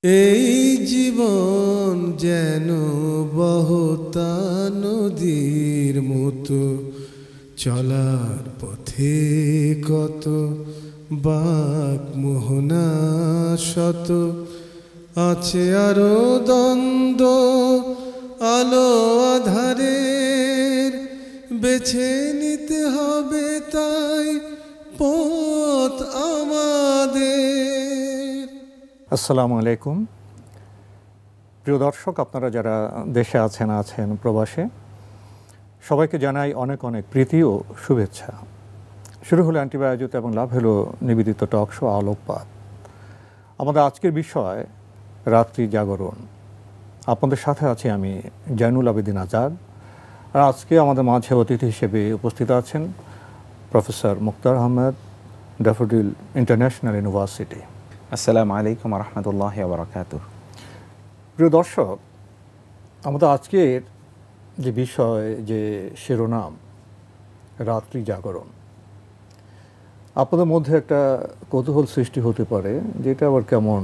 এই জীবন যেন বহতা নদীর মতো, চলার পথে কত বাক মোহনা শত, আছে আরো দ্বন্দ্ব আলো আধারের, বেছে নিতে হবে তাই পথ আমাদের। আসসালামু আলাইকুম প্রিয় দর্শক, আপনারা যারা দেশে আছেন প্রবাসে, সবাইকে জানাই অনেক অনেক প্রীতি ও শুভেচ্ছা। শুরু হলো অ্যান্টিবায়োটিক এবং লাভ হলো নিবেদিত টক শো আলোকপাত। আমাদের আজকের বিষয় রাত্রি জাগরণ। আপনাদের সাথে আছি আমি জয়নুল আবেদিন আজাদ। আর আজকে আমাদের মাঝে অতিথি হিসেবে উপস্থিত আছেন প্রফেসর মুক্তার আহমেদ, ড্যাফোডিল ইন্টারন্যাশনাল ইউনিভার্সিটি। আসসালামু আলাইকুম রহমতুল্লাহি ওয়া বারাকাতুহু। প্রিয় দর্শক, আমাদের আজকের যে বিষয়, যে শিরোনাম রাত্রি জাগরণ, আপনাদের মধ্যে একটা কৌতূহল সৃষ্টি হতে পারে যে এটা আবার কেমন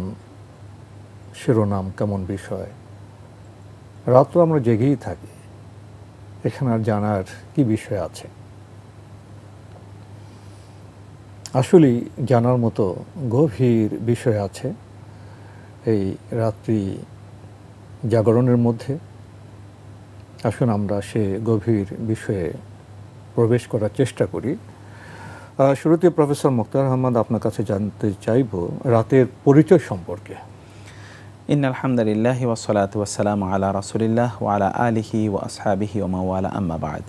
শিরোনাম, কেমন বিষয়। রাত তো আমরা জেগেই থাকি, এখানে আর জানার কি বিষয় আছে? আসলেই জানার মতো গভীর বিষয় আছে এই রাত্রি জাগরণের মধ্যে। আসুন আমরা সে গভীর বিষয়ে প্রবেশ করার চেষ্টা করি। শুরুতে প্রফেসর মুক্তার আহমদ, আপনার কাছে জানতে চাইব রাতের পরিচয় সম্পর্কে। ইন্নাল হামদুলিল্লাহি ওয়াস সালাতু ওয়াস সালামু আলা রাসূলিল্লাহ ওয়া আলা আলিহি ওয়া আসহাবিহি ওয়া মাওয়ালা, আম্মা বাদ।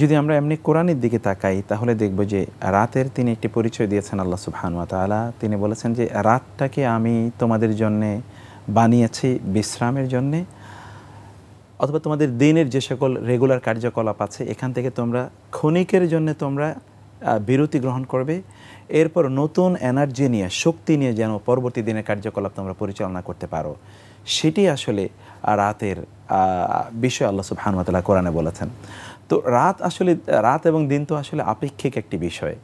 যদি আমরা এমনি কোরআনের দিকে তাকাই তাহলে দেখব যে রাতের তিনি একটি পরিচয় দিয়েছেন আল্লাহ সুবহানাহু ওয়া তাআলা। তিনি বলেছেন যে রাতটাকে আমি তোমাদের জন্যে বানিয়েছি বিশ্রামের জন্যে, অথবা তোমাদের দিনের যে সকল রেগুলার কার্যকলাপ আছে এখান থেকে তোমরা ক্ষণিকের জন্য তোমরা বিরতি গ্রহণ করবে, এরপর নতুন এনার্জি নিয়ে, শক্তি নিয়ে যেন পরবর্তী দিনের কার্যকলাপ তোমরা পরিচালনা করতে পারো। সেটি আসলে রাতের বিষয় আল্লাহ সুবহানাহু ওয়া তাআলা কোরআনে বলেছেন। তো রাত এবং দিন তো আসলে আপেক্ষিক একটি বিষয়।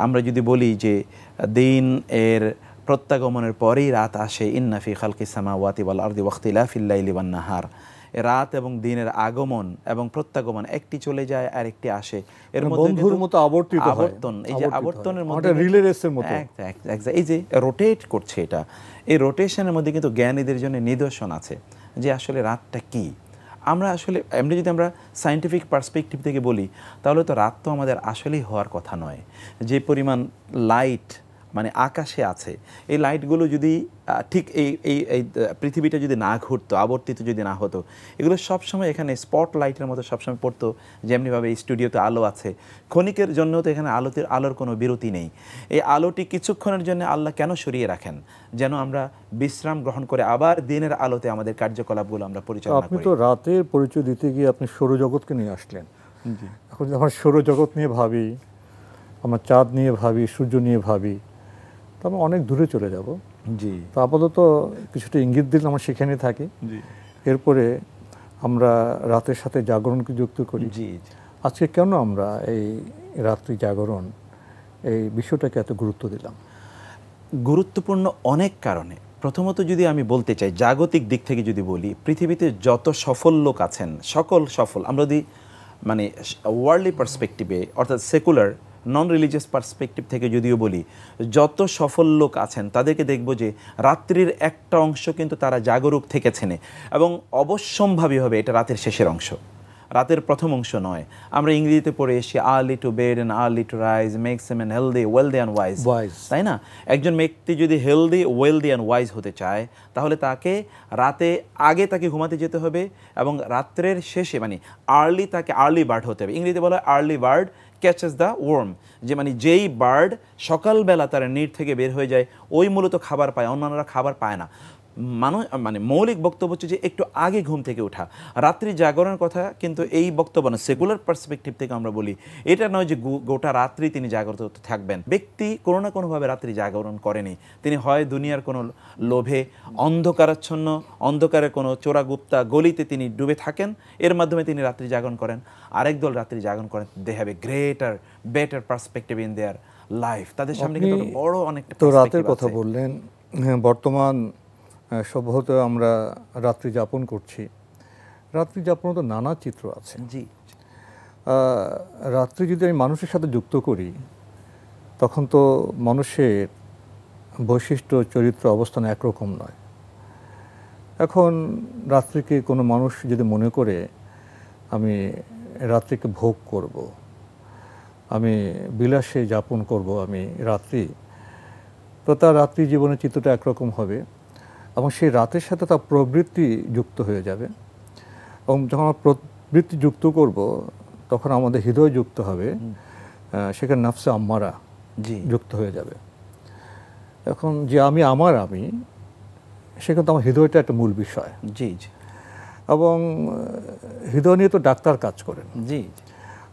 আমরা যদি বলি যে দিন এর প্রত্যাগমনের পরেই রাত আসে, ইন্না ফি খালকিস সামাওয়াতি ওয়াল আরদি ওয়াখতিলাফিল লাইলি ওয়ান নাহার, রাত এবং দিনের আগমন এবং প্রত্যাগমন, একটি চলে যায় আর একটি আসে, এর মধ্যে বন্ধুর মতো আবর্তন, এই যে আবর্তনের মধ্যে রিলে রেসের মতো এই যে রোটেট করছে, এটা এই রোটেশনের মধ্যে কিন্তু জ্ঞানীদের জন্য নিদর্শন আছে যে আসলে রাতটা কি। আমরা আসলে এমনি যদি আমরা সায়েন্টিফিক পার্সপেক্টিভ থেকে বলি তাহলে তো রাত তো আমাদের আসলেই হওয়ার কথা নয়। যে পরিমাণ লাইট মানে আকাশে আছে, এই লাইটগুলো যদি ঠিক এই পৃথিবীটা যদি না ঘুরতো, আবর্তিত যদি না হতো, এগুলো সবসময় এখানে স্পট লাইটের মতো সবসময় পড়তো। যেমনিভাবে এই স্টুডিওতে আলো আছে, ক্ষণিকের জন্য তো এখানে আলোর কোনো বিরতি নেই। এই আলোটি কিছুক্ষণের জন্য আল্লাহ কেন সরিয়ে রাখেন? যেন আমরা বিশ্রাম গ্রহণ করে আবার দিনের আলোতে আমাদের কার্যকলাপগুলো আমরা পরিচালনা করি। আপনি তো রাতের পরিচয় দিতে গিয়ে আপনি সৌরজগৎকে নিয়ে আসলেন। এখন যদি আমরা সৌরজগৎ নিয়ে ভাবি, আমরা চাঁদ নিয়ে ভাবি, সূর্য নিয়ে ভাবি, তো আমরা অনেক দূরে চলে যাব। জি, তো আপাতত কিছুটা ইঙ্গিত দিলে আমরা সেখানে থাকি। এরপরে আমরা রাতের সাথে জাগরণকে যুক্ত করি। জি, আজকে কেন আমরা এই রাত্রি জাগরণ, এই বিষয়টাকে এত গুরুত্ব দিলাম? গুরুত্বপূর্ণ অনেক কারণে। প্রথমত যদি আমি বলতে চাই, জাগতিক দিক থেকে যদি বলি, পৃথিবীতে যত সফল লোক আছেন, সকল সফল, আমরা যদি মানে ওয়ার্ল্ডলি পার্সপেক্টিভে অর্থাৎ সেকুলার নন রিলিজিয়াস পার্সপেক্টিভ থেকে যদিও বলি, যত সফল লোক আছেন তাদেরকে দেখব যে রাত্রির একটা অংশ কিন্তু তারা জাগরুক থেকেছেন, এবং অবশ্যম্ভাবীভাবে এটা রাতের শেষের অংশ, রাতের প্রথম অংশ নয়। আমরা ইংরেজিতে পড়ে এসেছি early to bed and early to rise makes a man healthy, wealthy and wise, তাই না? একজন ব্যক্তি যদি হেলদি, ওয়েলদি অ্যান্ড ওয়াইজ হতে চায় তাহলে তাকে রাতে আগে তাকে ঘুমাতে যেতে হবে, এবং রাত্রের শেষে মানে তাকে আর্লি বার্ড হতে হবে। ইংরেজিতে বলা হয় early bird catches the worm, যে মানে যেই বার্ড সকালবেলা তার নিট থেকে বের হয়ে যায় ওই মূলত খাবার পায়, অন্যান্যরা খাবার পায় না। মানে মৌলিক বক্তব্য হচ্ছে যে একটু আগে ঘুম থেকে ওঠা। রাত্রি জাগরণের কথা কিন্তু এই বক্তব্য না, সেকুলার পার্সপেক্টিভ থেকে আমরা বলি এটা নয় যে গোটা রাত্রি তিনি জাগ্রত থাকবেন। ব্যক্তি কোনো না কোনোভাবে রাত্রি জাগরণ করেনি, তিনি হয় দুনিয়ার কোনো লোভে অন্ধকারাচ্ছন্ন, অন্ধকারের কোনো চোরাগুপ্তা গলিতে তিনি ডুবে থাকেন, এর মাধ্যমে তিনি রাত্রি জাগরণ করেন। আরেক দল রাত্রি জাগরণ করেন, they have a greater better perspective in their life, তাদের সামনে কিন্তু বড় অনেকটা। তো রাতের কথা বললেন, বর্তমান সম্ভবত আমরা রাত্রি যাপন করছি। রাত্রি যাপন তো নানা চিত্র আছে। জি, রাত্রি যদি আমি মানুষের সাথে যুক্ত করি, তখন তো মানুষের বৈশিষ্ট্য, চরিত্র, অবস্থান একরকম নয়। এখন রাত্রিকে কোনো মানুষ যদি মনে করে আমি রাত্রিকে ভোগ করব, আমি বিলাসে যাপন করব আমি রাত্রি, তো তার রাত্রি জীবনের চিত্রটা একরকম হবে এবং সেই রাতের সাথে তার প্রবৃত্তি যুক্ত হয়ে যাবে। এবং যখন আমরা প্রবৃত্তি যুক্ত করব, তখন আমাদের হৃদয় যুক্ত হবে, সেখানে নাফসে আম্মারা যুক্ত হয়ে যাবে। এখন যে আমি সেখানে তো আমার হৃদয়টা একটা মূল বিষয়। জি জি। এবং হৃদয় নিয়ে তো ডাক্তার কাজ করেন, জি।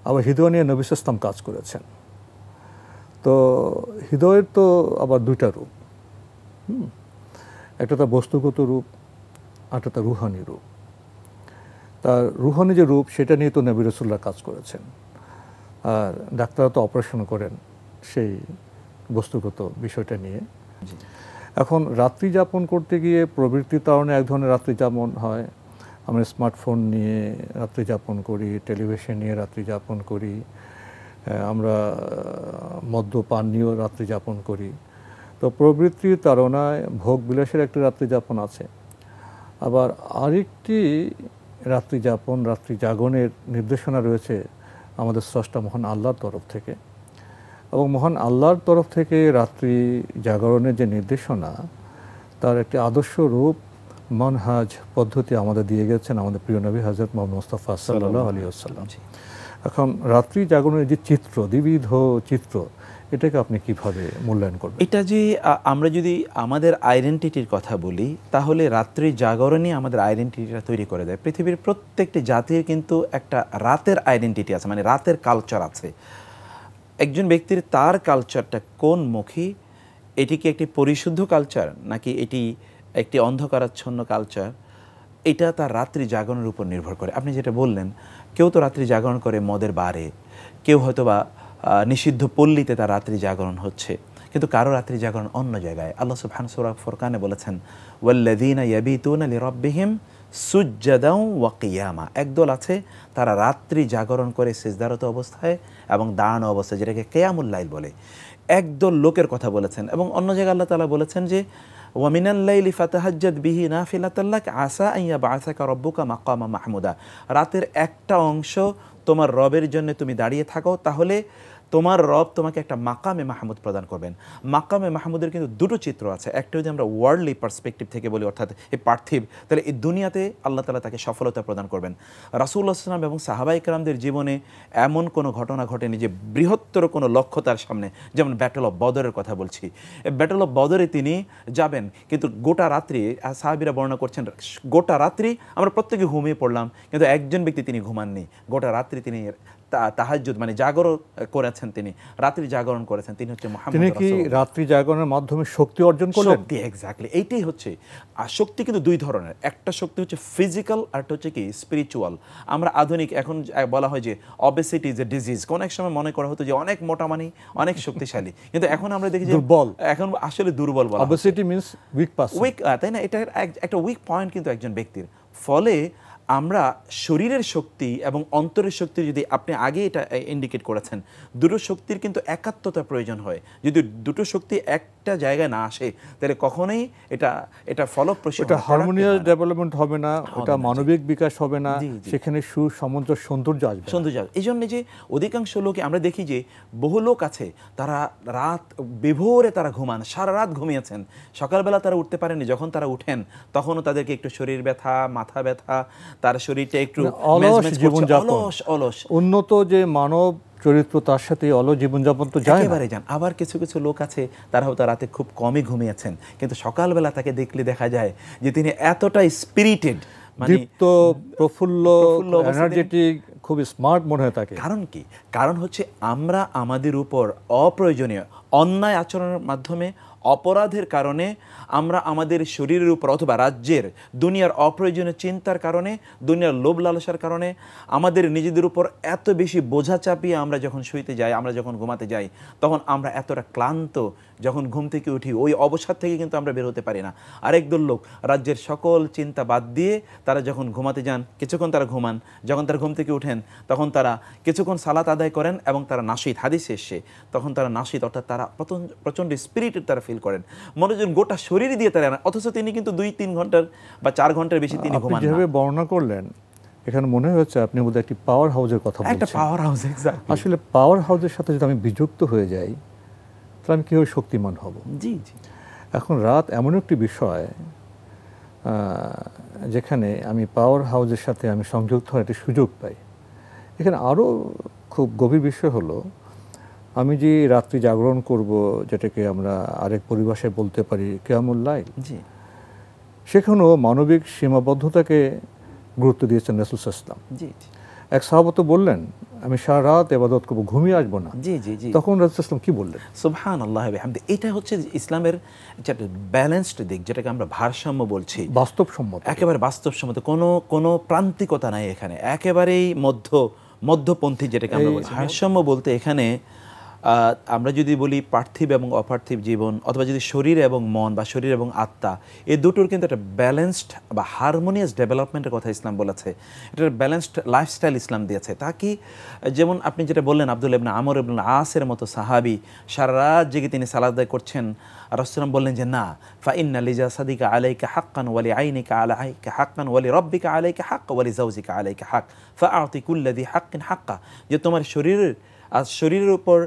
আবার হৃদয় নিয়ে নবী ইসলাম কাজ করেছেন। তো হৃদয়ের তো আবার দুইটা রূপ, একটা তার বস্তুগত রূপ, একটা তার রুহানি রূপ। তার রুহানি যে রূপ, সেটা নিয়ে তো নবী রাসূলুল্লাহ কাজ করেছেন, আর ডাক্তাররা তো অপারেশন করেন সেই বস্তুগত বিষয়টা নিয়ে। এখন রাত্রি যাপন করতে গিয়ে প্রবৃত্তির কারণে এক ধরনের রাত্রি যাপন হয়। আমরা স্মার্টফোন নিয়ে রাত্রি যাপন করি, টেলিভিশন নিয়ে রাত্রি যাপন করি, আমরা মদ্যপান নিয়েও রাত্রি যাপন করি। তো প্রবৃত্তির তাড়নায় ভোগ বিলাসের একটি রাত্রি যাপন আছে। আবার আরেকটি রাত্রি যাপন, রাত্রি জাগরণের নির্দেশনা রয়েছে আমাদের স্রষ্টা মহান আল্লাহর তরফ থেকে। এবং মহান আল্লাহর তরফ থেকে রাত্রি জাগরণের যে নির্দেশনা, তার একটি আদর্শ রূপ, মানহাজ, পদ্ধতি আমাদের দিয়ে গেছেন আমাদের প্রিয় নবী হযরত মুহাম্মদ মুস্তাফা সাল্লাল্লাহু আলাইহি ওয়াসাল্লাম। এখন রাত্রি জাগরণের যে চিত্র, দ্বিবিধ চিত্র, এটাকে আপনি কিভাবে মূল্যায়ন করবেন? এটা যে আমরা যদি আমাদের আইডেন্টিটির কথা বলি, তাহলে রাত্রি জাগরণই আমাদের আইডেন্টিটিটা তৈরি করে দেয়। পৃথিবীর প্রত্যেকটি জাতির কিন্তু একটা রাতের আইডেন্টিটি আছে, মানে রাতের কালচার আছে। একজন ব্যক্তির তার কালচারটা কোন মুখী, এটি কি একটি পরিশুদ্ধ কালচার নাকি এটি একটি অন্ধকারাচ্ছন্ন কালচার, এটা তার রাত্রি জাগরণের উপর নির্ভর করে। আপনি যেটা বললেন, কেউ তো রাত্রি জাগরণ করে মদের বারে, কেউ হয়তো বা নিষিদ্ধ পল্লীতে তার রাত্রি জাগরণ হচ্ছে, কিন্তু কারো রাত্রি জাগরণ অন্য জায়গায়। আল্লাহ সুবহানাহু সূরা ফুরকানে বলেছেন, ওয়াল্লাযীনা ইয়াবিতুনা লিরাব্বিহিম সুজ্জাদাও ওয়া কিয়ামা। একদল আছে তারা রাত্রি জাগরণ করে সিজদারত অবস্থায় এবং দাঁড়ানো অবস্থায়, যেটাকে কিয়ামুল লাইল বলে। একদল লোকের কথা বলেছেন। এবং অন্য জায়গায় আল্লাহ তাআলা বলেছেন যে ওয়া মিনাল লাইলি ফাতাহাজ্জাদ বিহি নাফিলাতাল লাক আসা আন ইয়াবআসাকা রাব্বুকা মাকামা মাহমুদা। রাতের একটা অংশ তোমার রবের জন্য তুমি দাঁড়িয়ে থাকো, তাহলে তোমার রব তোমাকে একটা মাকামে মাহমুদ প্রদান করবেন। মাকামে মাহমুদের কিন্তু দুটো চিত্র আছে। একটা যদি আমরা ওয়ার্ল্ডলি পার্সপেক্টিভ থেকে বলি, অর্থাৎ এই পার্থিব, তাহলে এই দুনিয়াতে আল্লাহ তাআলা তাকে সফলতা প্রদান করবেন। রাসূলুল্লাহ সাল্লাল্লাহু আলাইহি ওয়াসাল্লাম এবং সাহাবায়ে কেরামদের জীবনে এমন কোনো ঘটনা ঘটেনি যে বৃহত্তর কোনো লক্ষ্য তার সামনে, যেমন ব্যাটল অফ বদরের কথা বলছি। ব্যাটল অফ বদরে তিনি যাবেন, কিন্তু গোটা রাত্রি সাহাবীরা বর্ণনা করছেন, গোটা রাত্রি আমরা প্রত্যেকে ঘুমিয়ে পড়লাম, কিন্তু একজন ব্যক্তি তিনি ঘুমাননি। গোটা রাত্রি তিনি তাহাজ্জুদ মানে জাগরণ করেছেন, তিনি রাত্রি জাগরণ করেছেন। তিনি হচ্ছে মুহাম্মদ রাসূলুল্লাহ। তিনি কি রাত্রি জাগরণের মাধ্যমে শক্তি অর্জন করলেন? শক্তি, এক্স্যাক্টলি, এইটাই হচ্ছে। আর শক্তি কিন্তু দুই ধরনের, একটা শক্তি হচ্ছে ফিজিক্যাল, আর একটা হচ্ছে কি স্পিরিচুয়াল। আমরা আধুনিক এখন বলা হয় যে অবেসিটি ইজ এ ডিজিজ। কোন এক সময় মনে করা হতো যে অনেক মোটা মানে অনেক শক্তিশালী, কিন্তু এখন আমরা দেখি যে দুর্বল, এখন আসলে দুর্বল বলা। Obesity means weak person, weak, তাই না? এটা একটা উইক পয়েন্ট কিন্তু একজন ব্যক্তির। ফলে আমরা শরীরের শক্তি এবং অন্তরের শক্তি, যদি আপনি আগে এটা ইন্ডিকেট করেছেন, দুটো শক্তির কিন্তু একাত্মতা প্রয়োজন হয়। যদি দুটো শক্তি একটা জায়গায় না আসে, তাহলে কখনোই এটা ফলপ্রসূ, এটা হারমোনিয়াস ডেভেলপমেন্ট হবে না, এটা মানবিক বিকাশ হবে না, সেখানে সুসামঞ্জস্য, সৌন্দর্য আসবে। এই জন্য যে অধিকাংশ লোকে আমরা দেখি যে বহু লোক আছে, তারা রাত বিভোরে তারা ঘুমান, সারা রাত ঘুমিয়েছেন, সকালবেলা তারা উঠতে পারেনি। যখন তারা উঠেন, তখনও তাদেরকে একটু শরীর ব্যথা, মাথা ব্যথা, তার শরীরটা একটু অলস। উন্নত যে মানব চরিত্র, তার সাথে অলস জীবনযাপন তো যায় না। আবার কিছু কিছু লোক আছে, তারা হয়তো রাতে খুব কমই ঘুমিয়েছেন, কিন্তু সকালবেলা তাকে দেখলে দেখা যায় যে তিনি এতটাই স্পিরিটেড, দীপ্ত, প্রফুল্ল, এনার্জেটিক, খুব স্মার্ট মনে হয় তাকে। কারণ কি? কারণ হচ্ছে আমরা আমাদের উপর অপ্রয়োজনীয় অন্যায় আচরণের মাধ্যমে, অপরাধের কারণে, আমরা আমাদের শরীরের উপর অথবা রাজ্যের, দুনিয়ার অপ্রয়োজনীয় চিন্তার কারণে, দুনিয়ার লোভ লালসার কারণে আমাদের নিজেদের উপর এত বেশি বোঝা চাপিয়ে আমরা যখন শুইতে যাই, আমরা যখন ঘুমাতে যাই, তখন আমরা এতটা ক্লান্ত, যখন ঘুম থেকে উঠি ওই অবসাদ থেকে কিন্তু আমরা বের হতে পারি না। আরেক দল লোক রাজ্যের সকল চিন্তা বাদ দিয়ে তারা যখন ঘুমাতে যান কিছুক্ষণ তারা ঘুমান, যখন তারা ঘুম থেকে উঠেন তখন তারা কিছুক্ষণ সালাত আদায় করেন এবং তারা নাশিদ, হাদিসে এসে তখন তারা নাশিদ, অর্থাৎ তারা প্রচণ্ড স্পিরিটেড তারা ফিল করেন, মনোযোগ গোটা শরীর দিয়ে তারা, অথচ তিনি কিন্তু 2-3 ঘন্টার বা 4 ঘন্টার বেশি তিনি ঘুমান না। যেভাবে বর্ণনা করলেন এখানে মনে হচ্ছে আপনি বোধহয় একটি পাওয়ার হাউসের কথা বলছেন। একটা পাওয়ার হাউস, এক্স্যাক্টলি। আসলে পাওয়ার হাউসের সাথে যদি আমি বিযুক্ত হয়ে যাই তাহলে আমি কীভাবে শক্তিমান হব? জি জি। এখন রাত এমন একটি বিষয় যেখানে আমি পাওয়ার হাউসের সাথে আমি সংযুক্ত হওয়ার একটি সুযোগ পাই। এখানে আরও খুব গভীর বিষয় হলো, আমি যে রাত্রি জাগরণ করব, যেটাকে আমরা আরেক পরিভাষায় বলতে পারি কিয়ামুল লাইল, জি, সেখানেও মানবিক সীমাবদ্ধতাকে গুরুত্ব দিয়েছেন রাসূল সাল্লাল্লাহু আলাইহি ওয়াসাল্লাম। জি জি। এক সাহাবত বললেন আমি সারা রাত ইবাদত করব, ঘুমিয়ে আসবো না। জি জি জি। তখন রাসূল সাল্লাল্লাহু আলাইহি ওয়াসাল্লাম কি বললেন? সুবহানাল্লাহ ওয়া বিহামদি। এটা হচ্ছে ইসলামের একটা ব্যালেন্সড দিক, যেটাকে আমরা ভারসাম্য বলছি, বাস্তবসম্মত, একেবারে বাস্তবসম্মত, কোনো প্রান্তিকতা নাই এখানে, একেবারেই মধ্যপন্থী, যেটাকে আমরা বলছি। ভারসাম্য বলতে এখানে আমরা যদি বলি পার্থিব এবং অপার্থিব জীবন, অথবা যদি শরীর এবং মন বা শরীর এবং আত্মা, এই দুটোর কিন্তু একটা ব্যালেন্সড বা হারমোনিয়াস ডেভেলপমেন্টের কথা ইসলাম বলেছে। এটার ব্যালেন্সড লাইফস্টাইল ইসলাম দিয়েছে। তা কি, যেমন আপনি যেটা বললেন, আব্দুল্লাহ ইবনে আমর ইবনে আসের মতো সাহাবী সারা রাত জেগে তিনি সালাত আদায় করছেন, রাসূলুল্লাহ বললেন যে না, ফাইন্না লিজাসাদিকা আলাইকা হাক্কান ওয়ালি আইনিকা আলাইকা হাক্কান ওয়ালি রাব্বিকা আলাইকা হাক্ক ওয়ালি জাওজিকা আলাইকা হাক্ক ফাআতি কুল্লাযি হাক্কিন হাক্কা, যে তোমার শরীরের উপর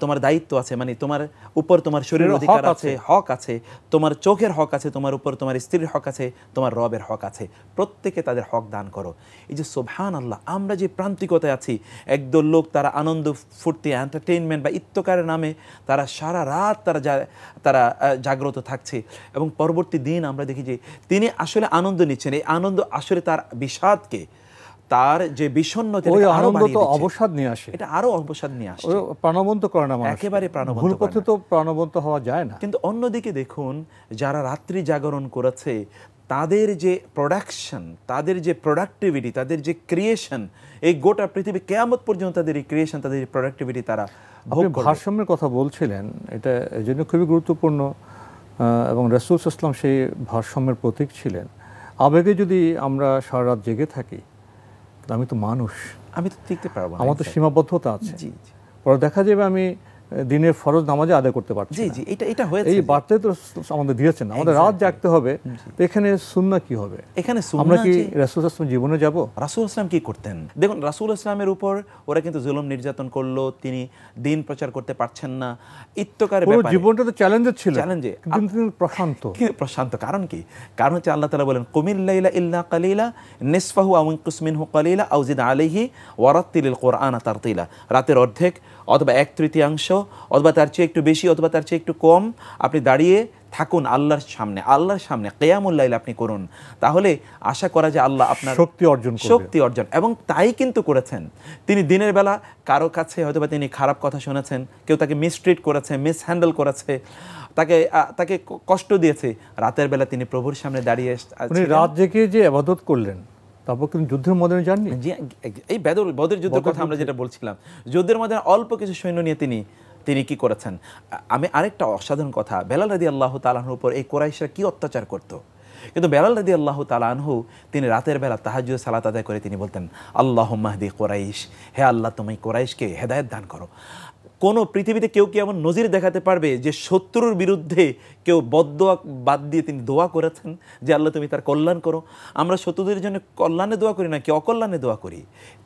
তোমার দায়িত্ব আছে, মানে তোমার উপর তোমার শরীরের অধিকার আছে, হক আছে, তোমার চোখের হক আছে, তোমার উপর তোমার স্ত্রীর হক আছে, তোমার রবের হক আছে, প্রত্যেকে তাদের হক দান করো। এই যে সুবহানাল্লাহ, আমরা যে প্রান্তিকতায় আছি, একদল লোক তারা আনন্দ ফুর্তি এন্টারটেইনমেন্ট বা ইত্তকারের নামে তারা সারা রাত তারা জাগ্রত থাকছে, এবং পরবর্তী দিন আমরা দেখি যে তিনি আসলে আনন্দ নিচ্ছেন, এই আনন্দ আসলে তার বিষাদকে, তার যে বিষণ্ণতা, ওই আনন্দ তো অবসাদ নিয়ে আসে, এটা আরো অবসাদ নিয়ে আসে, প্রাণবন্ত করে না মানুষ, একেবারে প্রাণবন্ত। ভুল পথে তো প্রাণবন্ত হওয়া যায় না। কিন্তু অন্যদিকে দেখুন, যারা রাত্রি জাগরণ করেছে তাদের যে প্রোডাকশন, তাদের যে প্রোডাক্টিভিটি, তাদের যে ক্রিয়েশন, এই গোটা পৃথিবী কিয়ামত পর্যন্ত তাদের এই ক্রিয়েশন, তাদের এই প্রোডাক্টিভিটি তারা ভোগ করবে। ভারসাম্যের কথা বলছিলেন, এটা এই জন্য খুবই গুরুত্বপূর্ণ, এবং রাসূল সাল্লাল্লাহু আলাইহি ওয়াসাল্লাম সেই ভারসাম্যের প্রতীক ছিলেন। আবেগে যদি আমরা সারা রাত জেগে থাকি, আমি তো মানুষ, আমি তো টিকতে পারবো না, আমার তো সীমাবদ্ধতা আছে। জি জি। পরে দেখা যাবে আমি দিনের ফরজ নামাজে আদায় করতে পারছি। জি জি, এটা হয়েছে, এই বার্তাই তো আমাদের দিয়েছেন, আমাদের রাত জাগতে হবে। তো এখানে সুন্নাহ কি হবে? এখানে আমরা কি রাসূল সাল্লাল্লাহু আলাইহি ওয়াসাল্লাম জীবনে যাব? রাসূল ইসলাম কি করতেন? দেখুন, রাসূল ইসলামের উপর ওরা কিন্তু জুলুম নির্যাতন করলো, তিনি দিন প্রচার করতে পারছেন না, ইত্তকারের ব্যাপারে জীবনটা তো চ্যালেঞ্জের ছিল, চ্যালেঞ্জে, কিন্তু প্রশান্ত। কারণ কি? কারণ হচ্ছে আল্লাহ তাআলা বলেন, কুমিল লাইলা ইল্লা কালিলা নিসফাহু আও ইনকুস মিনহু কালিলা আও জিদ আলাইহি ওয়ারাত্তিলিল কুরআনা তারতিলা। রাতের অর্ধেক অথবা 1/3 অথবা তার চেয়ে একটু বেশি অথবা তার চেয়ে একটু কম আপনি দাঁড়িয়ে থাকুন আল্লাহর সামনে কিয়ামুল লাইল আপনি করুন, তাহলে আশা করা যায় আল্লাহ আপনার শক্তি অর্জন। এবং তাই কিন্তু করেছেন তিনি। দিনের বেলা কারো কাছে হয়তোবা তিনি খারাপ কথা শুনেছেন, কেউ তাকে মিসট্রিট করেছে, মিসহ্যান্ডেল করেছে, তাকে কষ্ট দিয়েছে, রাতের বেলা তিনি প্রভুর সামনে দাঁড়িয়ে রাত জেগে যে ইবাদত করলেন, তারপর কিন্তু যুদ্ধের ময়দানে যাননি। এই বদর যুদ্ধের কথা আমরা যেটা বলছিলাম, যুদ্ধের ময়দানে অল্প কিছু সৈন্য নিয়ে তিনি কি করেছেন। আমি আরেকটা অসাধারণ কথা, বেলাল রাদিয়াল্লাহু তাআলা আনহুর উপর এই কুরাইশরা কি অত্যাচার করত, কিন্তু বেলাল রাদিয়াল্লাহু তাআলা আনহু তিনি রাতের বেলা তাহাজ্জুদ সালাত আদায় করে তিনি বলতেন, আল্লাহুম্মা হদি কুরাইশ, হে আল্লাহ তুমি কুরাইশকে হেদায়েত দান করো। কোন পৃথিবীতে কেউ কি এমন নজির দেখাতে পারবে যে শত্রুর বিরুদ্ধে কেউ বদদোয়া বাদ দিয়ে তিনি দোয়া করেছেন যে আল্লাহ তুমি তার কল্যাণ করো? আমরা শত্রুদের জন্য কল্যাণে দোয়া করি না, কি অকল্যাণে দোয়া করি?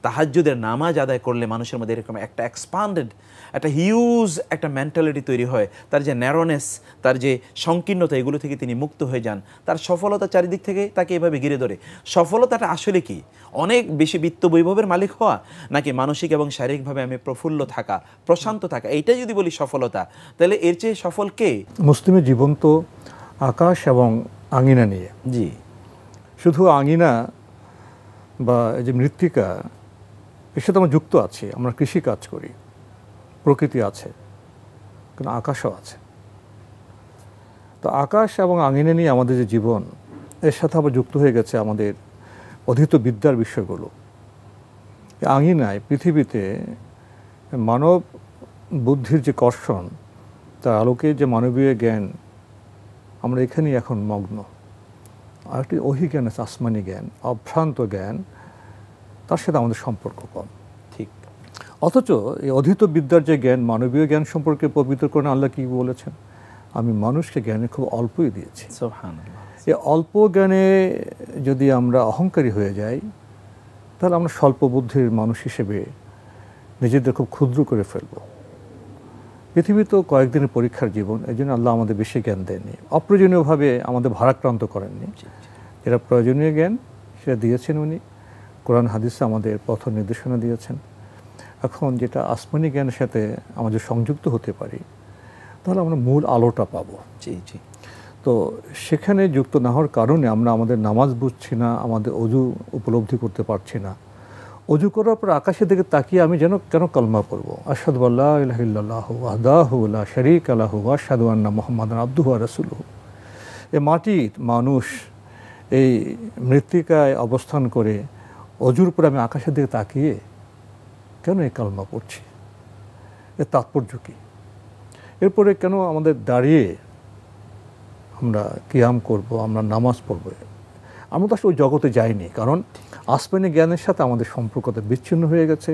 তাহাজ্জুদের নামাজ আদায় করলে মানুষের মধ্যে এরকম একটা এক্সপান্ডেড, একটা হিউজ একটা মেন্টালিটি তৈরি হয়, তার যে ন্যারোনেস, তার যে সংকীর্ণতা, এগুলো থেকে তিনি মুক্ত হয়ে যান। তার সফলতা চারিদিক থেকে তাকে এভাবে ঘিরে ধরে। সফলতাটা আসলে কি? অনেক বেশি বিত্ত বৈভবের মালিক হওয়া, নাকি মানসিক এবং শারীরিকভাবে আমি প্রফুল্ল থাকা, প্রশান্ত থাকা? এইটা যদি বলি সফলতা, তাহলে এর চেয়ে সফল কে? মুসলিমের জীবন তো আকাশ এবং আঙিনা নিয়ে। জি, শুধু আঙিনা বা এই যে মৃত্তিকা, এর সাথে আমরা যুক্ত আছি। আমরা কৃষি কাজ করি, প্রকৃতি আছে, কিন্তু আকাশও আছে। তো আকাশ এবং আঙিনা নিয়ে আমাদের যে জীবন, এর সাথে আবার যুক্ত হয়ে গেছে আমাদের অধীত বিদ্যার বিষয়গুলো। আঙিনায় পৃথিবীতে মানব বুদ্ধির যে কর্ষণ, তার আলোকে যে মানবীয় জ্ঞান, আমরা এখানেই এখন মগ্ন। আর একটি ওহি জ্ঞান আছে, আসমানি জ্ঞান, অভ্রান্ত জ্ঞান, তার সাথে আমাদের সম্পর্ক কম। ঠিক। অথচ এই অধীত বিদ্যার যে জ্ঞান, মানবীয় জ্ঞান সম্পর্কে পবিত্র কোরআনে আল্লাহ কি বলেছেন? আমি মানুষকে জ্ঞানে খুব অল্পই দিয়েছি। সুবহানাল্লাহ। এই অল্প জ্ঞানে যদি আমরা অহংকারী হয়ে যাই, তাহলে আমরা স্বল্প বুদ্ধির মানুষ হিসেবে নিজেদের খুব ক্ষুদ্র করে ফেলব। পৃথিবী তো কয়েকদিনের পরীক্ষার জীবন, এই জন্য আল্লাহ আমাদের বেশি জ্ঞান দেননি, অপ্রয়োজনীয়ভাবে আমাদের ভারাক্রান্ত করেননি। যেটা প্রয়োজনীয় জ্ঞান সেটা দিয়েছেন উনি, কোরআন হাদিসে আমাদের পথ নির্দেশনা দিয়েছেন। এখন যেটা আসমানি জ্ঞানের সাথে আমাদের সংযুক্ত হতে পারি, তাহলে আমরা মূল আলোটা পাবো। জি জি। তো সেখানে যুক্ত না হওয়ার কারণে আমরা আমাদের নামাজ বুঝছি না, আমাদের অজু উপলব্ধি করতে পারছি না। অজু করার পর আকাশের দিকে তাকিয়ে আমি কেন কালমা পড়বো, আশহাদু আল্লা ইলাহা ইল্লাল্লাহু ওয়াহদাহু লা শারীকা লাহু ওয়া আশহাদু আন্না মুহাম্মাদান আবদুহু ওয়া রাসূলুহু। এই মাটির মানুষ এই মৃত্তিকায় অবস্থান করে অজুর পরে আমি আকাশের দিকে তাকিয়ে কেন এই কালমা পড়ছি, এর তাৎপর্য কী? এরপরে কেন আমাদের দাঁড়িয়ে আমরা কিয়াম করব, আমরা নামাজ পড়ব? আমরা তো আসলে ওই জগতে যাইনি, কারণ আসমানি জ্ঞানের সাথে আমাদের সম্পর্কটা বিচ্ছিন্ন হয়ে গেছে।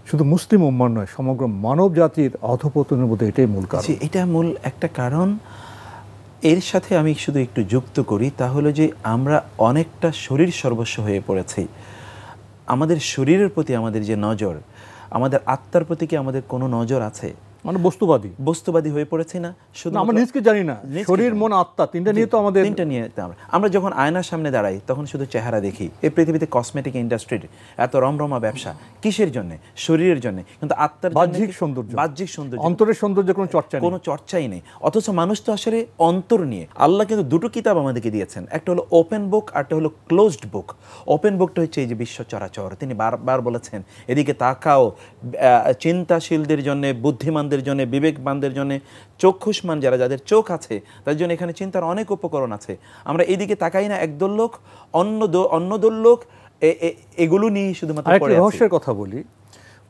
শুধু মুসলিম উম্মাহ নয়, সমগ্র মানব জাতির অধঃপতনের মধ্যে এটাই মূল কারণ। এটা মূল একটা কারণ। এর সাথে আমি শুধু একটু যুক্ত করি, তা হলো যে আমরা অনেকটা শরীর সর্বস্ব হয়ে পড়েছি। আমাদের শরীরের প্রতি আমাদের যে নজর, আমাদের আত্মার প্রতি কি আমাদের কোনো নজর আছে? মানে বস্তুবাদী হয়ে পড়েছি না? শুধু আমরা নিজকে জানি না, শরীর মন আত্মা তিনটা নিয়ে তো আমাদের, তিনটা নিয়ে আমরা যখন আয়নার সামনে দাঁড়াই তখন শুধু চেহারা দেখি। এই পৃথিবীতে কসমেটিক ইন্ডাস্ট্রির এত রমরমা ব্যবসা কিসের জন্য? শরীরের জন্য, কিন্তু আত্মার বাহ্যিক সৌন্দর্য, অন্তরের সৌন্দর্য কোনো চর্চাই নেই। অথচ মানুষ তো আসলে অন্তর নিয়ে, আল্লাহ কিন্তু দুটো কিতাব আমাদেরকে দিয়েছেন, একটা হলো ওপেন বুক আর একটা হলো ক্লোজড বুক। ওপেন বুকটা হচ্ছে এই যে বিশ্ব চরাচর, তিনি বারবার বলেছেন এদিকে তাকাও, চিন্তাশীলদের জন্য, বুদ্ধিমানদের জন্য, বিবেকবানদের জন্য, চক্ষুষ্মান যাদের চোখ আছে তাদের জন্য এখানে চিন্তার অনেক উপকরণ আছে। আমরা এইদিকে তাকাই না, একদল লোক অন্য দল লোক এগুলো নিয়ে শুধুমাত্র পড়ে আছে। রহস্যের কথা বলি,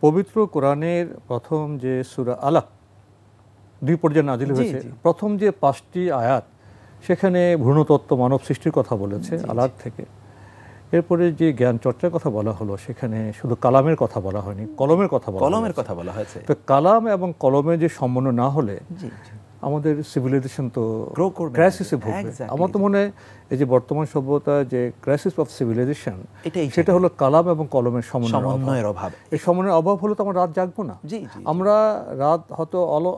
পবিত্র কোরআনের প্রথম যে সূরা আলাক 2 পর্যায়ে নাজিল হয়েছে, প্রথম যে 5টি আয়াত সেখানে ভ্রূণতত্ত্ব, মানব সৃষ্টির কথা বলেছে আলাক থেকে। এরপরে যে জ্ঞান চর্চার কথা বলা হলো, সেখানে শুধু কালামের কথা বলা হয়নি, কলমের কথা বলা হয়েছে। তো কালাম এবং কলমের যে সমন্বয় না হলে আমাদের সিভিলাইজেশন তো ক্রাইসিসে ভুগবে। আমার তো মনে হয় এই যে বর্তমান সভ্যতা যে ক্রাইসিস অফ সিভিলাইজেশন, সেটা হলো কালাম এবং কলমের সমন্বয়ের অভাব। এই সমন্বয়ের অভাব হলে তো আমরা রাত জাগবো না। আমরা রাত হয়তো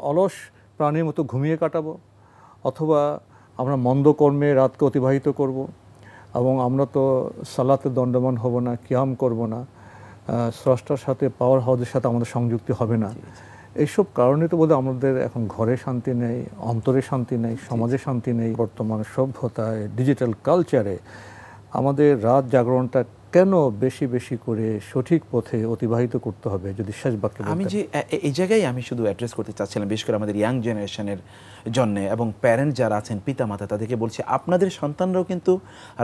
অলস প্রাণীর মতো ঘুমিয়ে কাটাবো, অথবা আমরা মন্দ কর্মে রাতকে অতিবাহিত করব, এবং আমরা তো সালাতে দণ্ডমান হব না, কিয়াম করব না, স্রষ্টার সাথে পাওয়ার হাউসের সাথে আমাদের সংযুক্তি হবে না। এইসব কারণে তো বোধহয় আমাদের এখন ঘরে শান্তি নেই, অন্তরে শান্তি নেই, সমাজে শান্তি নেই। বর্তমান সভ্যতায়, ডিজিটাল কালচারে আমাদের রাত জাগরণটা কেন বেশি বেশি করে সঠিক পথে অতিবাহিত করতে হবে? যদি শেষ বাক্যে আমি যে এই জায়গায় আমি শুধু অ্যাড্রেস করতে চাচ্ছিলাম, বিশেষ করে আমাদের ইয়াং জেনারেশনের জন্য এবং প্যারেন্ট যারা আছেন, পিতামাতা, তাদেরকে বলছি আপনাদের সন্তানরাও কিন্তু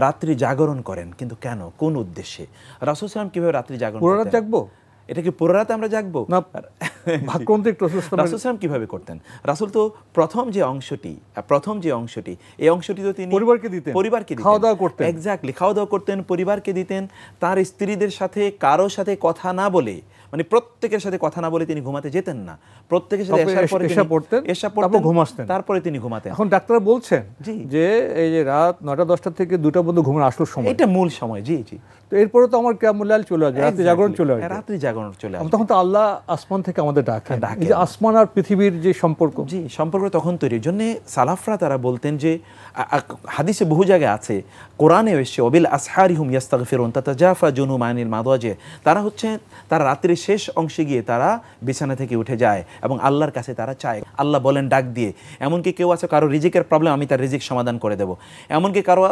রাত্রি জাগরণ করেন, কিন্তু কেন, কোন উদ্দেশ্যে? রাসূল সাল্লাল্লাহু আলাইহি ওয়াসাল্লাম কিভাবে রাত্রি জাগরণ পুরো রাত জাগবো? এটা কি পুরো রাত আমরা জাগবো না? রাসূল সাল্লাল্লাহু কিভাবে করতেন? রাসূল তো প্রথম যে অংশটি এই অংশটি তো তিনি পরিবারকে দিতেন, খাওয়া দাওয়া করতেন। এক্স্যাক্টলি, খাওয়া দাওয়া করতেন, পরিবারকে দিতেন। তার স্ত্রীদের সাথে কারোর সাথে কথা না বলে, মানে প্রত্যেকের সাথে কথা না বলে তিনি ঘুমাতে যেতেন না। প্রত্যেকের সাথে এশা পড়তেন, তারপরে তিনি ঘুমাতেন। এখন ডাক্তাররা বলছেন যে এই যে রাত 9টা-10টা থেকে 2টা পর্যন্ত ঘুমের আসল সময়, এটা মূল সময়। জি জি। তো এরপরে তো আমার কিয়ামুল লাইল চলে আসবে, রাত্রি জাগরণ চলে আসবে। রাত্রি জাগরণ চলে আসবে, তখন তো আল্লাহ আসমান থেকে আমাদের ডাকেন। এই যে আসমান আর পৃথিবীর যে সম্পর্ক, সম্পর্ক তখন তৈরির জন্য সালাফরা তারা বলতেন যে, হাদিসে বহু জায়গায় আছে, কোরআনে এসেছে, ওয়াবিল আসহারিহুম ইস্তাগফিরুন তাতাজাফা জুনুহুম আনিল মাদাজি। তারা রাত্রির শেষ অংশে গিয়ে তারা বিছানা থেকে উঠে যায় এবং আল্লাহর কাছে তারা চায়। আল্লাহ বলেন ডাক দিয়ে, এমনকি কেউ আছে কারো রিজিকের প্রবলেম, আমি তার রিজিক সমাধান করে দেব। এমনকি কারো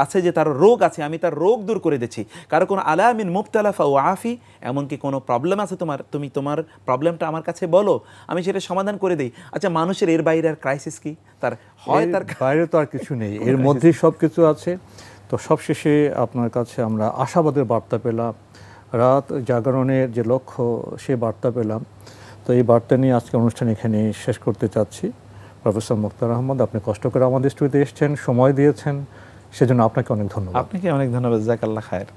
আছে যে তার রোগ আছে, আমি তার রোগ দূর করে দিচ্ছি। কারো কোনো আলামিন মুবতালা ফাওয়াফি, এমনকি কোনো প্রবলেম আছে তুমি তোমার প্রবলেমটা আমার কাছে বলো, আমি সেটা সমাধান করে দেই। আচ্ছা, মানুষের এর বাইরে আর ক্রাইসিস কি? তার বাইরে তো আর কিছু নেই, এর মধ্যেই সব কিছু আছে। তো সবশেষে আপনার কাছে আমরা আশাবাদের বার্তা পেলাম, রাত জাগরণের যে লক্ষ্য সে বার্তা পেলাম। তো তো এই বার্তা নিয়ে আজকে অনুষ্ঠান এখানে শেষ করতে চাচ্ছি। প্রফেসর মুক্তার আহমদ, আপনি কষ্ট করে আমাদের স্টুডিওতে এসেছেন, সময় দিয়েছেন, সেজন্য আপনাকে অনেক ধন্যবাদ। আপনাকে অনেক ধন্যবাদ, জাযাকাল্লাহ খায়ের।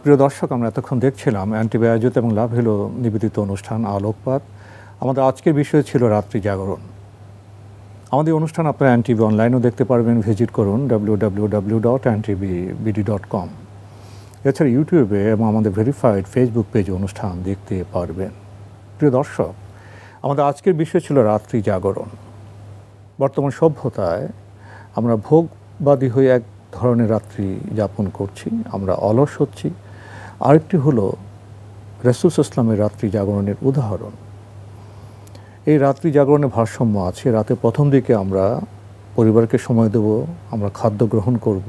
প্রিয় দর্শক, আমরা এতক্ষণ দেখছিলাম অ্যান্টিবি আয়োজিত এবং লাভ হলো নিবেদিত অনুষ্ঠান আলোকপাত। আমাদের আজকের বিষয় ছিল রাত্রি জাগরণ। আমাদের অনুষ্ঠান আপনারা এনটিভি অনলাইনেও দেখতে পারবেন, ভিজিট করুন www.ntvbd.com। এছাড়া ইউটিউবে এবং আমাদের ভেরিফাইড ফেসবুক পেজে অনুষ্ঠান দেখতে পারবেন। প্রিয় দর্শক, আমাদের আজকের বিষয় ছিল রাত্রি জাগরণ। বর্তমান সভ্যতায় আমরা ভোগবাদী হয়ে এক ধরনের রাত্রি যাপন করছি, আমরা অলস হচ্ছি। আরেকটি হলো রাসূল ইসলামের রাত্রি জাগরণের উদাহরণ। এই রাত্রি জাগরণের ভারসাম্য আছে। রাতে প্রথম দিকে আমরা পরিবারকে সময় দেব, আমরা খাদ্য গ্রহণ করব,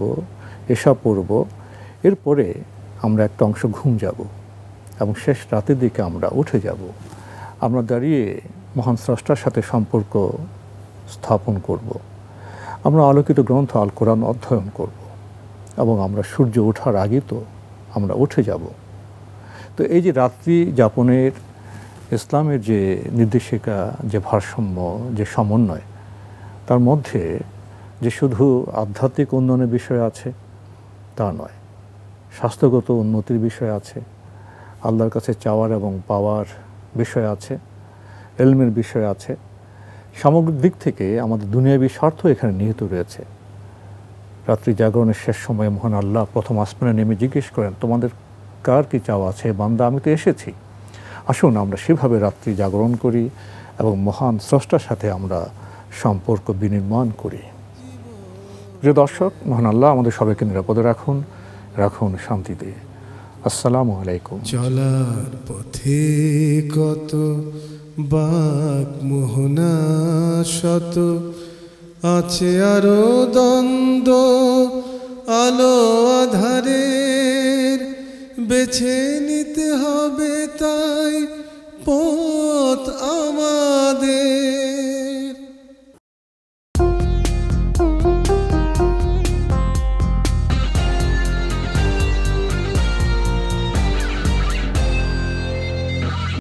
এশা পড়ব, এরপরে আমরা একটা অংশ ঘুম যাব এবং শেষ রাতের দিকে আমরা উঠে যাব। আমরা দাঁড়িয়ে মহান স্রষ্টার সাথে সম্পর্ক স্থাপন করব। আমরা আলোকিত গ্রন্থ আল কোরআন অধ্যয়ন করব এবং আমরা সূর্য ওঠার আগে তো আমরা উঠে যাব। তো এই যে রাত্রি যাপনের ইসলামের যে নির্দেশিকা, যে ভারসাম্য, যে সমন্বয়, তার মধ্যে যে শুধু আধ্যাত্মিক উন্নয়নের বিষয় আছে তা নয়, স্বাস্থ্যগত উন্নতির বিষয় আছে, আল্লাহর কাছে চাওয়ার এবং পাওয়ার বিষয় আছে, এলমের বিষয় আছে। সামগ্রিক দিক থেকে আমাদের দুনিয়াবী স্বার্থ এখানে নিহিত রয়েছে। রাত্রি জাগরণের শেষ সময়ে মহান আল্লাহ প্রথম আসমানে নেমে জিজ্ঞেস করেন, তোমাদের কার কি চাওয়া আছে বান্দা? আমি তো এসেছি। আসুন আমরা সেভাবে রাত্রি জাগরণ করি এবং মহান স্রষ্টার সাথে আমরা সম্পর্ক বিনির্মাণ করি। প্রিয় দর্শক, মহান আল্লাহ আমাদের সবাইকে নিরাপদে রাখুন, রাখুন শান্তিতে। আসসালামু আলাইকুম। চলার পথে কত বাক মোহনা শত, আছে আরো দ্বন্দ্ব আলো আধারের, বেছে নিতে হবে তাই পথ আমার।